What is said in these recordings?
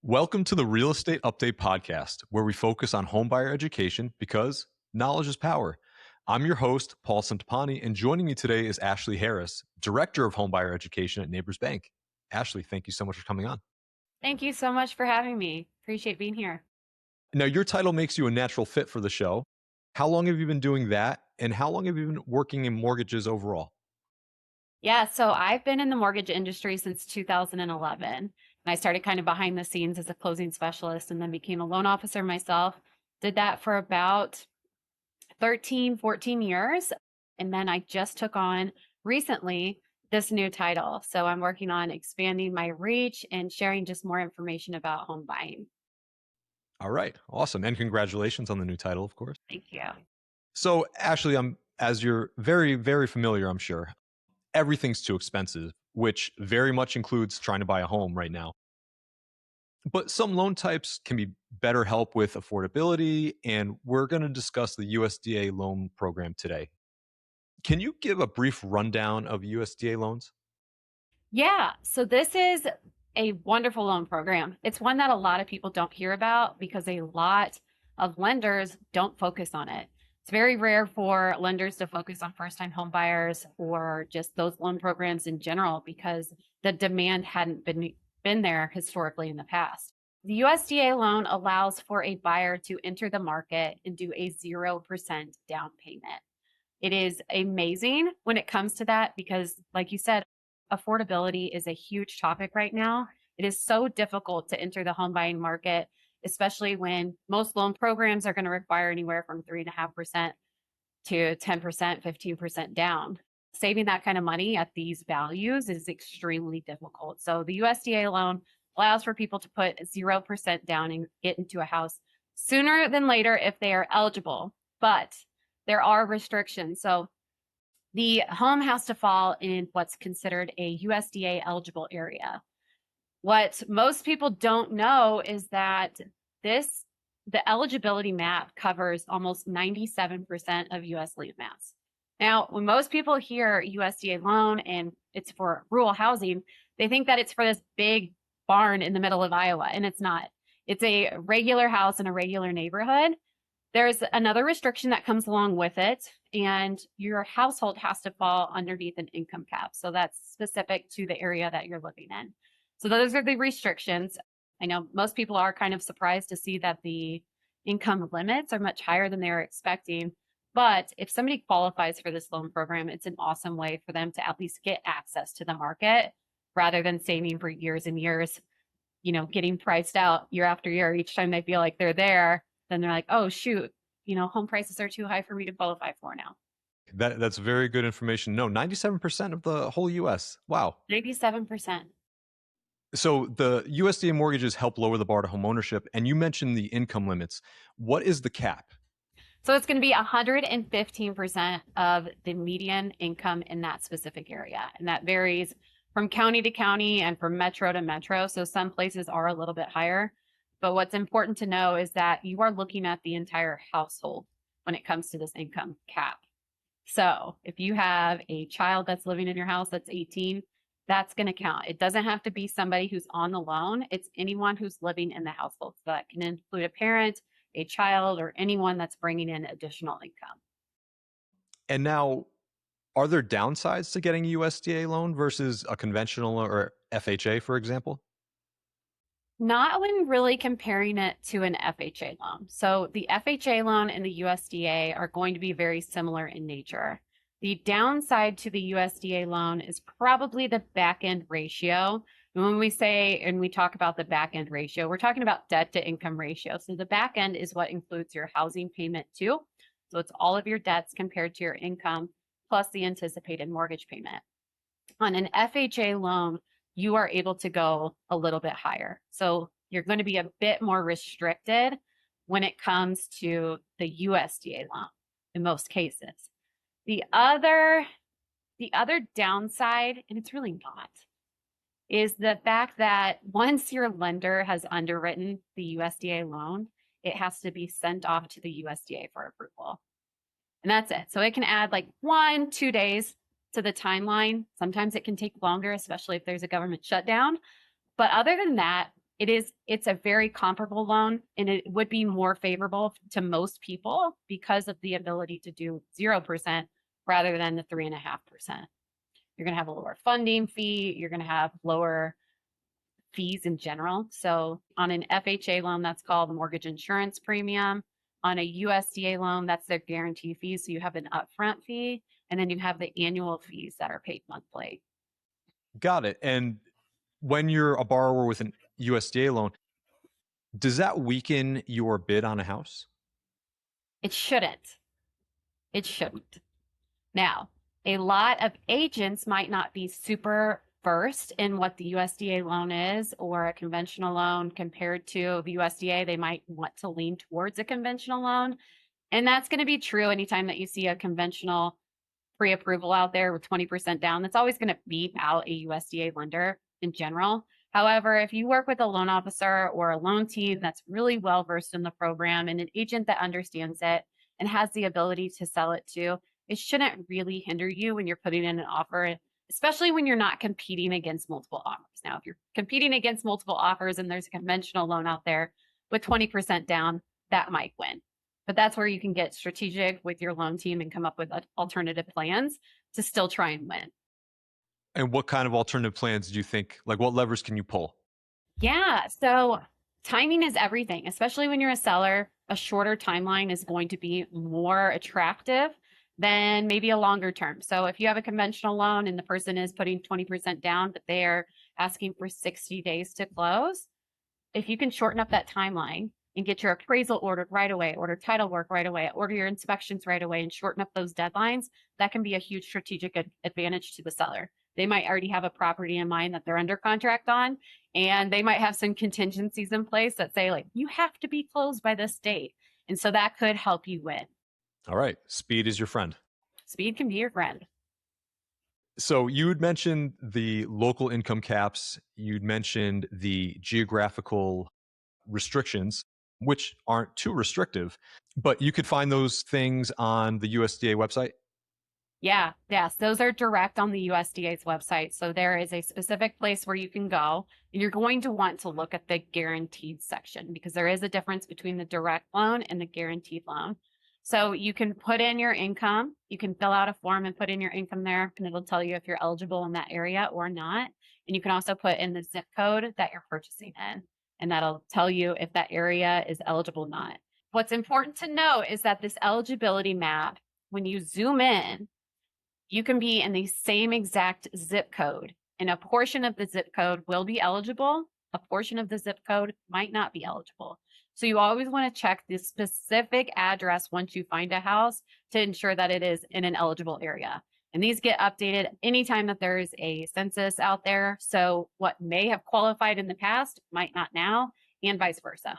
Welcome to the Real Estate Update Podcast, where we focus on homebuyer education because knowledge is power. I'm your host, Paul Centopani, and joining me today is Ashley Harris, Director of Homebuyer Education at Neighbors Bank. Ashley, thank you so much for coming on. Thank you so much for having me. Appreciate being here. Now, your title makes you a natural fit for the show. How long have you been doing that, and how long have you been working in mortgages overall? Yeah, so I've been in the mortgage industry since 2011. And I started kind of behind the scenes as a closing specialist and then became a loan officer myself. Did that for about 13, 14 years. And then I just took on recently this new title. So I'm working on expanding my reach and sharing just more information about home buying. All right, awesome. And congratulations on the new title, of course. Thank you. So, Ashley, as you're very, very familiar, I'm sure, everything's too expensive, which very much includes trying to buy a home right now. But some loan types can be better help with affordability, and we're going to discuss the USDA loan program today. Can you give a brief rundown of USDA loans? Yeah, so this is a wonderful loan program. It's one that a lot of people don't hear about because a lot of lenders don't focus on it. It's very rare for lenders to focus on first-time home buyers or just those loan programs in general because the demand hadn't been there historically in the past. The USDA loan allows for a buyer to enter the market and do a 0% down payment. It is amazing when it comes to that because, like you said, affordability is a huge topic right now. It is so difficult to enter the home buying market, especially when most loan programs are going to require anywhere from 3.5% to 10%, 15% down. Saving that kind of money at these values is extremely difficult. So the USDA loan allows for people to put 0% down and get into a house sooner than later if they are eligible. But there are restrictions. So the home has to fall in what's considered a USDA eligible area. What most people don't know is that the eligibility map covers almost 97% of US land mass. Now, when most people hear USDA loan and it's for rural housing, they think that it's for this big barn in the middle of Iowa, and it's not. It's a regular house in a regular neighborhood. There's another restriction that comes along with it, and your household has to fall underneath an income cap. So that's specific to the area that you're living in. So those are the restrictions. I know most people are kind of surprised to see that the income limits are much higher than they were expecting. But if somebody qualifies for this loan program, it's an awesome way for them to at least get access to the market rather than saving for years and years, getting priced out year after year. Each time they feel like they're there, then they're like, oh, shoot, home prices are too high for me to qualify for now. That's very good information. No, 97% of the whole US. Wow. 97%. So the USDA mortgages help lower the bar to homeownership, and you mentioned the income limits. What is the cap? So it's going to be 115% of the median income in that specific area. And that varies from county to county and from metro to metro. So some places are a little bit higher. But what's important to know is that you are looking at the entire household when it comes to this income cap. So if you have a child that's living in your house that's 18, that's going to count. It doesn't have to be somebody who's on the loan. It's anyone who's living in the household. So that can include a parent, a child, or anyone that's bringing in additional income. And now, are there downsides to getting a USDA loan versus a conventional or FHA, for example? Not when really comparing it to an FHA loan. So the FHA loan and the USDA are going to be very similar in nature. The downside to the USDA loan is probably the back end ratio. And when we say and we talk about the back end ratio, we're talking about debt to income ratio. So the back end is what includes your housing payment too. So it's all of your debts compared to your income plus the anticipated mortgage payment. On an FHA loan, you are able to go a little bit higher. So you're going to be a bit more restricted when it comes to the USDA loan in most cases. The other downside, and it's really not, is the fact that once your lender has underwritten the USDA loan, it has to be sent off to the USDA for approval. And that's it. So it can add like 1-2 days to the timeline. Sometimes it can take longer, especially if there's a government shutdown. But other than that, It's a very comparable loan, and it would be more favorable to most people because of the ability to do 0% rather than the 3.5%. You're going to have a lower funding fee. You're going to have lower fees in general. So on an FHA loan, that's called the mortgage insurance premium. On a USDA loan, that's their guarantee fee. So you have an upfront fee, and then you have the annual fees that are paid monthly. Got it. And when you're a borrower with an USDA loan, does that weaken your bid on a house? It shouldn't. It shouldn't. Now, a lot of agents might not be super versed in what the USDA loan is or a conventional loan compared to the USDA. They might want to lean towards a conventional loan. And that's going to be true anytime that you see a conventional pre-approval out there with 20% down. That's always going to beat out a USDA lender in general. However, if you work with a loan officer or a loan team that's really well versed in the program and an agent that understands it and has the ability to sell it to, it shouldn't really hinder you when you're putting in an offer, especially when you're not competing against multiple offers. Now, if you're competing against multiple offers and there's a conventional loan out there with 20% down, that might win. But that's where you can get strategic with your loan team and come up with alternative plans to still try and win. And what kind of alternative plans do you think, like what levers can you pull? Yeah. So timing is everything, especially when you're a seller. A shorter timeline is going to be more attractive than maybe a longer term. So if you have a conventional loan and the person is putting 20% down, but they're asking for 60 days to close, if you can shorten up that timeline and get your appraisal ordered right away, order title work right away, order your inspections right away, and shorten up those deadlines, that can be a huge strategic advantage to the seller. They might already have a property in mind that they're under contract on, and they might have some contingencies in place that say, like, you have to be closed by this date. And so that could help you win. All right. Speed is your friend. Speed can be your friend. So you'd mentioned the local income caps, you'd mentioned the geographical restrictions, which aren't too restrictive, but you could find those things on the USDA website. Yeah, yes, those are direct on the USDA's website. So there is a specific place where you can go, and you're going to want to look at the guaranteed section because there is a difference between the direct loan and the guaranteed loan. So you can put in your income, you can fill out a form and put in your income there, and it'll tell you if you're eligible in that area or not. And you can also put in the zip code that you're purchasing in, and that'll tell you if that area is eligible or not. What's important to know is that this eligibility map, when you zoom in, you can be in the same exact zip code, and a portion of the zip code will be eligible. A portion of the zip code might not be eligible. So you always want to check the specific address once you find a house to ensure that it is in an eligible area. And these get updated anytime that there is a census out there. So what may have qualified in the past might not now, and vice versa.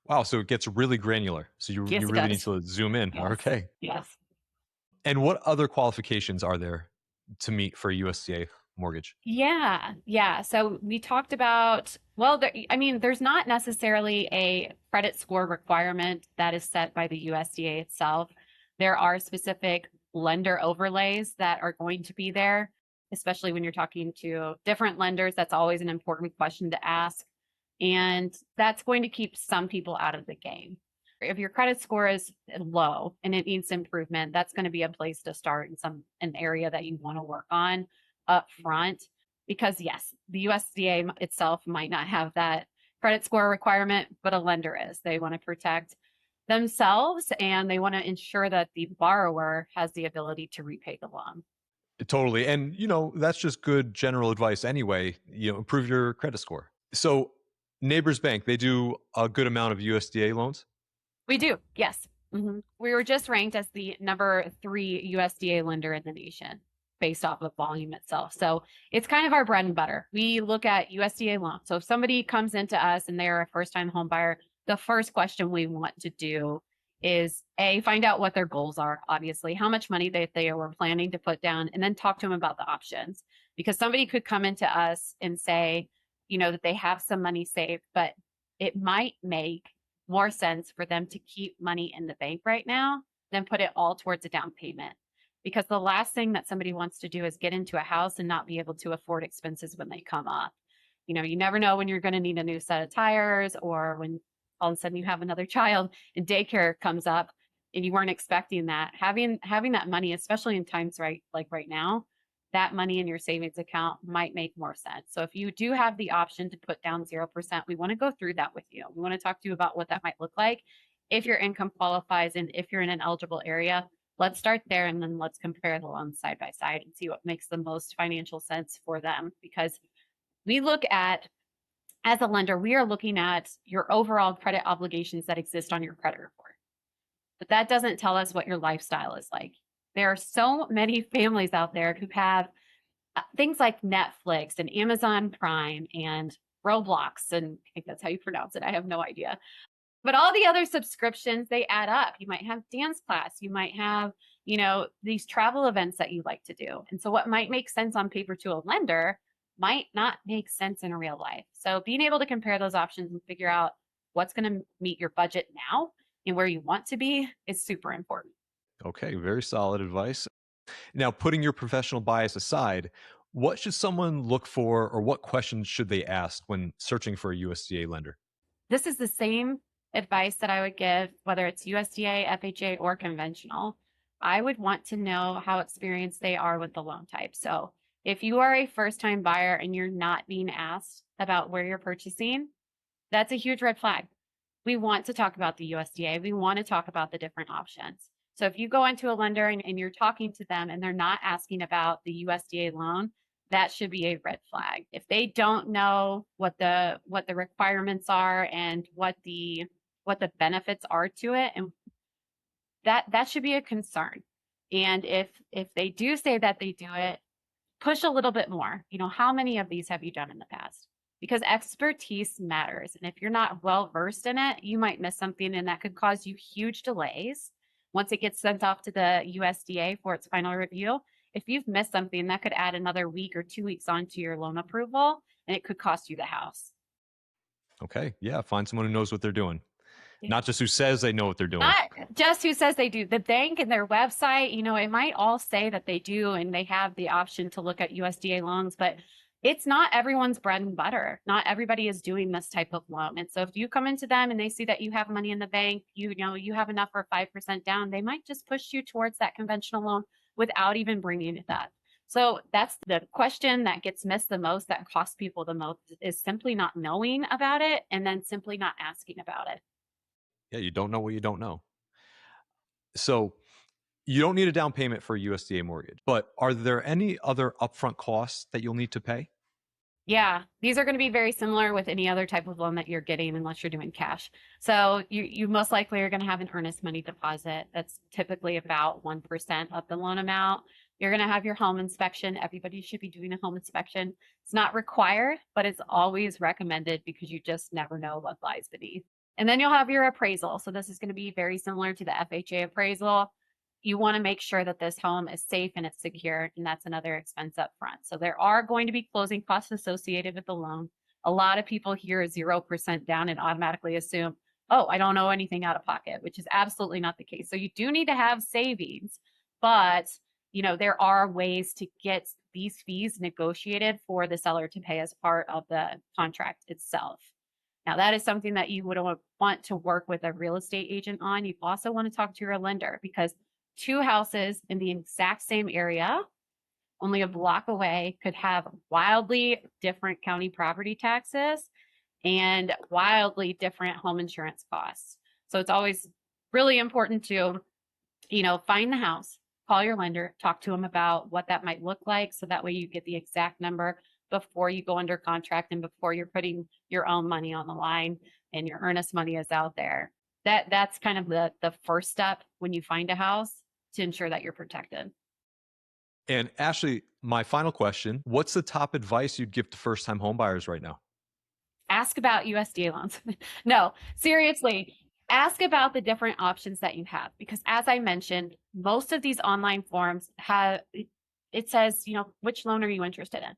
Wow. So it gets really granular. So Yes, you it really need does. to zoom in. Yes. Okay. Yes. And what other qualifications are there to meet for a USDA mortgage? Yeah. So we talked about, well, there's not necessarily a credit score requirement that is set by the USDA itself. There are specific lender overlays that are going to be there, especially when you're talking to different lenders. That's always an important question to ask. And that's going to keep some people out of the game. If your credit score is low and it needs improvement, that's going to be a place to start in an area that you want to work on up front. Because yes, the USDA itself might not have that credit score requirement, but a lender is. They want to protect themselves and they want to ensure that the borrower has the ability to repay the loan. Totally. And, that's just good general advice anyway. Improve your credit score. So, Neighbors Bank, they do a good amount of USDA loans. We do, yes. We were just ranked as the number 3 USDA lender in the nation based off of volume itself. So it's kind of our bread and butter. We look at USDA loans. So if somebody comes into us and they're a first-time home buyer, the first question we want to do is find out what their goals are, obviously, how much money they were planning to put down, and then talk to them about the options. Because somebody could come into us and say, that they have some money saved, but it might make more sense for them to keep money in the bank right now than put it all towards a down payment. Because the last thing that somebody wants to do is get into a house and not be able to afford expenses when they come up. You never know when you're going to need a new set of tires, or when all of a sudden you have another child and daycare comes up and you weren't expecting that. Having that money, especially in times like right now, that money in your savings account might make more sense. So if you do have the option to put down 0%, we want to go through that with you. We want to talk to you about what that might look like if your income qualifies and if you're in an eligible area. Let's start there, and then let's compare the loans side by side and see what makes the most financial sense for them. Because we look at, as a lender, we are looking at your overall credit obligations that exist on your credit report. But that doesn't tell us what your lifestyle is like. There are so many families out there who have things like Netflix and Amazon Prime and Roblox, and I think that's how you pronounce it. I have no idea. But all the other subscriptions, they add up. You might have dance class, you might have, these travel events that you like to do. And so what might make sense on paper to a lender might not make sense in real life. So being able to compare those options and figure out what's going to meet your budget now and where you want to be is super important. Okay, very solid advice. Now, putting your professional bias aside, what should someone look for or what questions should they ask when searching for a USDA lender? This is the same advice that I would give, whether it's USDA, FHA, or conventional. I would want to know how experienced they are with the loan type. So if you are a first time buyer and you're not being asked about where you're purchasing, that's a huge red flag. We want to talk about the USDA. We want to talk about the different options. So if you go into a lender and you're talking to them and they're not asking about the USDA loan, that should be a red flag. If they don't know what the requirements are and what the benefits are to it, and that should be a concern. And if they do say that they do it, push a little bit more. How many of these have you done in the past? Because expertise matters. And if you're not well versed in it, you might miss something, and that could cause you huge delays once it gets sent off to the USDA for its final review. If you've missed something, that could add another week or 2 weeks onto your loan approval, and it could cost you the house. Okay, yeah, find someone who knows what they're doing, Yeah. not just who says they know what they're doing. Not just who says they do. The bank and their website, it might all say that they do and they have the option to look at USDA loans, but it's not everyone's bread and butter. Not everybody is doing this type of loan. And so if you come into them and they see that you have money in the bank, you have enough for 5% down, they might just push you towards that conventional loan without even bringing it that. So that's the question that gets missed the most, that costs people the most, is simply not knowing about it and then simply not asking about it. Yeah, you don't know what you don't know. So you don't need a down payment for a USDA mortgage, but are there any other upfront costs that you'll need to pay? Yeah, these are going to be very similar with any other type of loan that you're getting, unless you're doing cash. So you most likely are going to have an earnest money deposit. That's typically about 1% of the loan amount. You're going to have your home inspection. Everybody should be doing a home inspection. It's not required, but it's always recommended because you just never know what lies beneath. And then you'll have your appraisal. So this is going to be very similar to the FHA appraisal. You want to make sure that this home is safe and it's secure, and that's another expense up front. So there are going to be closing costs associated with the loan. A lot of people hear 0% down and automatically assume, oh, I don't owe anything out of pocket, which is absolutely not the case. So you do need to have savings, but there are ways to get these fees negotiated for the seller to pay as part of the contract itself. Now, that is something that you would want to work with a real estate agent on. You also want to talk to your lender, because two houses in the exact same area, only a block away, could have wildly different county property taxes and wildly different home insurance costs. So it's always really important to, find the house, call your lender, talk to them about what that might look like. So that way you get the exact number before you go under contract and before you're putting your own money on the line and your earnest money is out there. That's kind of the first step when you find a house, to ensure that you're protected. And Ashley, my final question, what's the top advice you'd give to first-time homebuyers right now? Ask about USDA loans. No, seriously, ask about the different options that you have, because as I mentioned, most of these online forms it says, which loan are you interested in?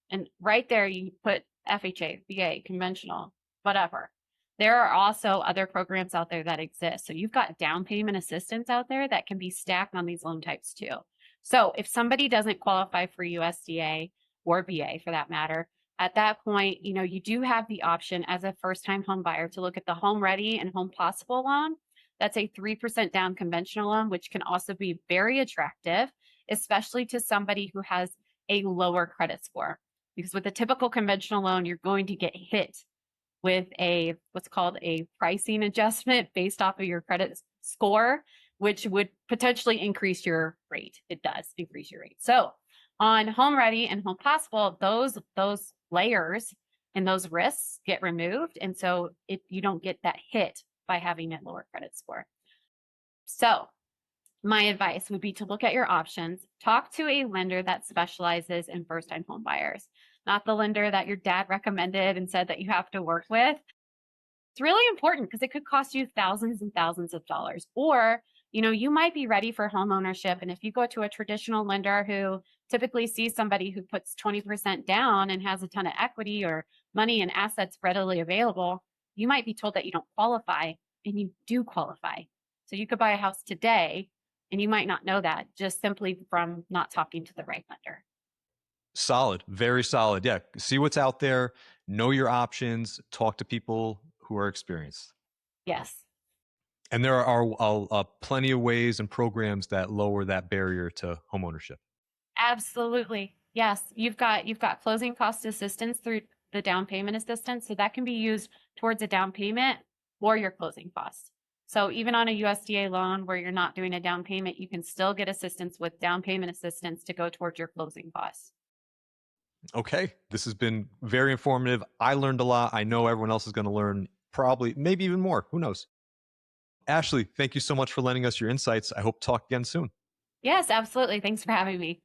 And right there you put FHA, VA, conventional, whatever. There are also other programs out there that exist. So you've got down payment assistance out there that can be stacked on these loan types too. So if somebody doesn't qualify for USDA or VA for that matter, At that point, you do have the option as a first-time home buyer to look at the Home Ready and Home Possible loan. That's a 3% down conventional loan, which can also be very attractive, especially to somebody who has a lower credit score. Because with a typical conventional loan, you're going to get hit with a what's called a pricing adjustment based off of your credit score, which would potentially increase your rate. It does increase your rate. So on Home Ready and Home Possible, those layers and those risks get removed. And so you don't get that hit by having a lower credit score. So my advice would be to look at your options, talk to a lender that specializes in first-time home buyers, not the lender that your dad recommended and said that you have to work with. It's really important because it could cost you thousands and thousands of dollars. Or, you might be ready for home ownership. And if you go to a traditional lender who typically sees somebody who puts 20% down and has a ton of equity or money and assets readily available, you might be told that you don't qualify, and you do qualify. So you could buy a house today, and you might not know that just simply from not talking to the right lender. Solid, very solid. Yeah. See what's out there, know your options, talk to people who are experienced. Yes. And there are plenty of ways and programs that lower that barrier to homeownership. Absolutely. Yes. You've got closing cost assistance through the down payment assistance. So that can be used towards a down payment or your closing costs. So even on a USDA loan where you're not doing a down payment, you can still get assistance with down payment assistance to go towards your closing costs. Okay. This has been very informative. I learned a lot. I know everyone else is going to learn probably, maybe even more. Who knows? Ashley, thank you so much for lending us your insights. I hope to talk again soon. Yes, absolutely. Thanks for having me.